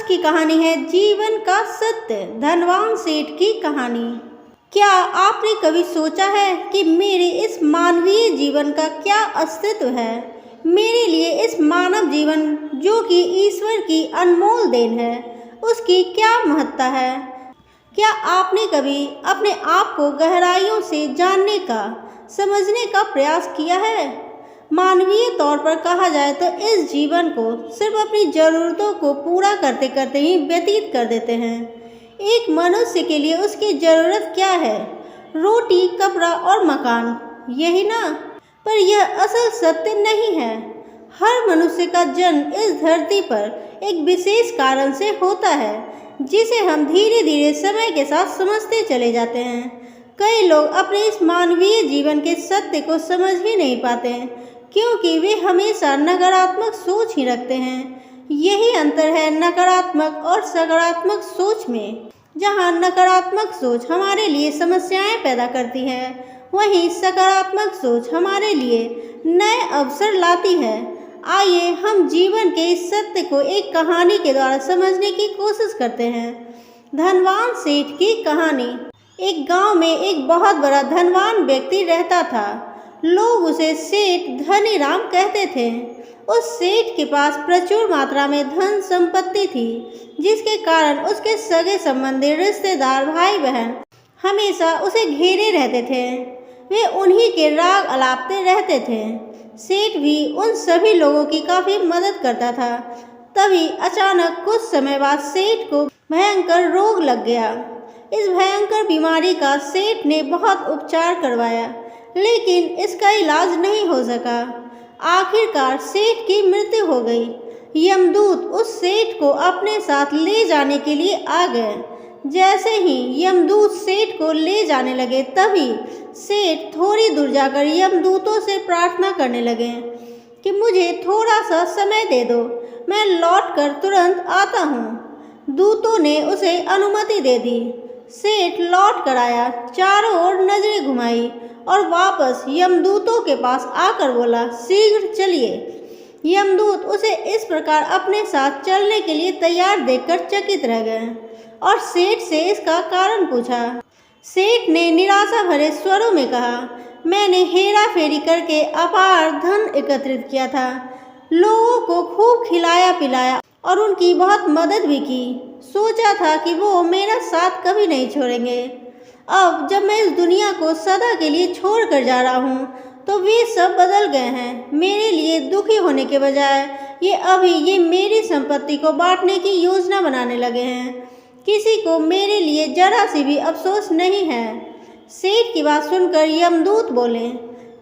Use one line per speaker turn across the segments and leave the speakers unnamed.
की कहानी है जीवन का सत्य, धनवान सेठ की कहानी। क्या आपने कभी सोचा है कि मेरे इस मानवीय जीवन का क्या अस्तित्व है? मेरे लिए इस मानव जीवन जो कि ईश्वर की अनमोल देन है, उसकी क्या महत्ता है? क्या आपने कभी अपने आप को गहराइयों से जानने का, समझने का प्रयास किया है? मानवीय तौर पर कहा जाए तो इस जीवन को सिर्फ अपनी ज़रूरतों को पूरा करते करते ही व्यतीत कर देते हैं। एक मनुष्य के लिए उसकी ज़रूरत क्या है? रोटी, कपड़ा और मकान, यही ना? पर यह असल सत्य नहीं है। हर मनुष्य का जन्म इस धरती पर एक विशेष कारण से होता है, जिसे हम धीरे धीरे समय के साथ समझते चले जाते हैं। कई लोग अपने इस मानवीय जीवन के सत्य को समझ ही नहीं पाते हैं, क्योंकि वे हमेशा नकारात्मक सोच ही रखते हैं। यही अंतर है नकारात्मक और सकारात्मक सोच में। जहाँ नकारात्मक सोच हमारे लिए समस्याएं पैदा करती है, वहीं सकारात्मक सोच हमारे लिए नए अवसर लाती है। आइए हम जीवन के इस सत्य को एक कहानी के द्वारा समझने की कोशिश करते हैं। धनवान सेठ की कहानी। एक गांव में एक बहुत बड़ा धनवान व्यक्ति रहता था। लोग उसे सेठ धनीराम कहते थे। उस सेठ के पास प्रचुर मात्रा में धन संपत्ति थी, जिसके कारण उसके सगे संबंधी, रिश्तेदार, भाई बहन हमेशा उसे घेरे रहते थे। वे उन्हीं के राग अलापते रहते थे। सेठ भी उन सभी लोगों की काफ़ी मदद करता था। तभी अचानक कुछ समय बाद सेठ को भयंकर रोग लग गया। इस भयंकर बीमारी का सेठ ने बहुत उपचार करवाया, लेकिन इसका इलाज नहीं हो सका। आखिरकार सेठ की मृत्यु हो गई। यमदूत उस सेठ को अपने साथ ले जाने के लिए आ गए। जैसे ही यमदूत सेठ को ले जाने लगे, तभी सेठ थोड़ी दूर जाकर यमदूतों से प्रार्थना करने लगे कि मुझे थोड़ा सा समय दे दो, मैं लौट कर तुरंत आता हूँ। दूतों ने उसे अनुमति दे दी। सेठ लौट कर आया, चारों ओर नजरें घुमाई और वापस यमदूतों के पास आकर बोला, शीघ्र चलिए। यमदूत उसे इस प्रकार अपने साथ चलने के लिए तैयार देखकर चकित रह गए और सेठ से इसका कारण पूछा। सेठ ने निराशा भरे स्वरों में कहा, मैंने हेरा फेरी करके अपार धन एकत्रित किया था, लोगों को खूब खिलाया पिलाया और उनकी बहुत मदद भी की। सोचा था कि वो मेरा साथ कभी नहीं छोड़ेंगे। अब जब मैं इस दुनिया को सदा के लिए छोड़ कर जा रहा हूँ, तो वे सब बदल गए हैं। मेरे लिए दुखी होने के बजाय ये मेरी संपत्ति को बांटने की योजना बनाने लगे हैं। किसी को मेरे लिए जरा सी भी अफसोस नहीं है। सेठ की बात सुनकर यमदूत बोले,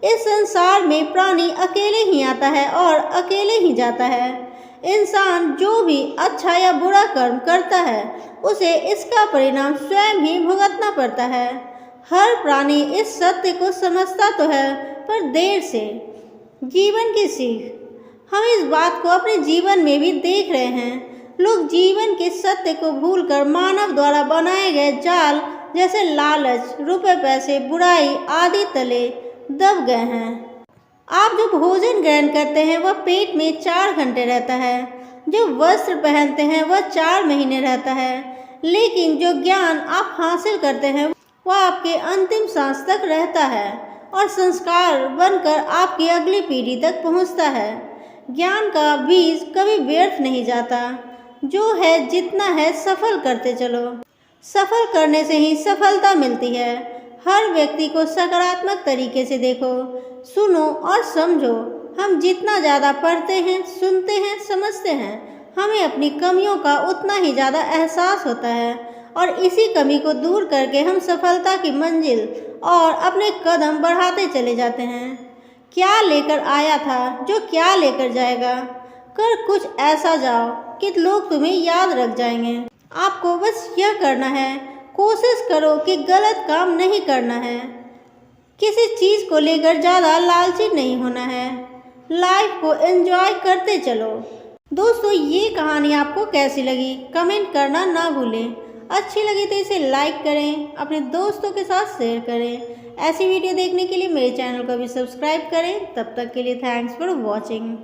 इस संसार में प्राणी अकेले ही आता है और अकेले ही जाता है। इंसान जो भी अच्छा या बुरा कर्म करता है, उसे इसका परिणाम स्वयं ही भुगतना पड़ता है। हर प्राणी इस सत्य को समझता तो है, पर देर से। जीवन की सीख। हम इस बात को अपने जीवन में भी देख रहे हैं। लोग जीवन के सत्य को भूलकर मानव द्वारा बनाए गए जाल जैसे लालच, रुपए पैसे, बुराई आदि तले दब गए हैं। आप जो भोजन ग्रहण करते हैं वह पेट में 4 घंटे रहता है। जो वस्त्र पहनते हैं वह 4 महीने रहता है। लेकिन जो ज्ञान आप हासिल करते हैं वह आपके अंतिम सांस तक रहता है और संस्कार बनकर आपकी अगली पीढ़ी तक पहुंचता है। ज्ञान का बीज कभी व्यर्थ नहीं जाता। जो है जितना है सफल करते चलो। सफल करने से ही सफलता मिलती है। हर व्यक्ति को सकारात्मक तरीके से देखो, सुनो और समझो। हम जितना ज़्यादा पढ़ते हैं, सुनते हैं, समझते हैं, हमें अपनी कमियों का उतना ही ज़्यादा एहसास होता है और इसी कमी को दूर करके हम सफलता की मंजिल और अपने कदम बढ़ाते चले जाते हैं। क्या लेकर आया था, जो क्या लेकर जाएगा। कर कुछ ऐसा जाओ कि लोग तुम्हें याद रख जाएंगे। आपको बस यह करना है, कोशिश करो कि गलत काम नहीं करना है। किसी चीज़ को लेकर ज़्यादा लालची नहीं होना है। लाइफ को एंजॉय करते चलो। दोस्तों, ये कहानी आपको कैसी लगी कमेंट करना ना भूलें। अच्छी लगी तो इसे लाइक करें, अपने दोस्तों के साथ शेयर करें। ऐसी वीडियो देखने के लिए मेरे चैनल को भी सब्सक्राइब करें। तब तक के लिए थैंक्स फॉर वॉचिंग।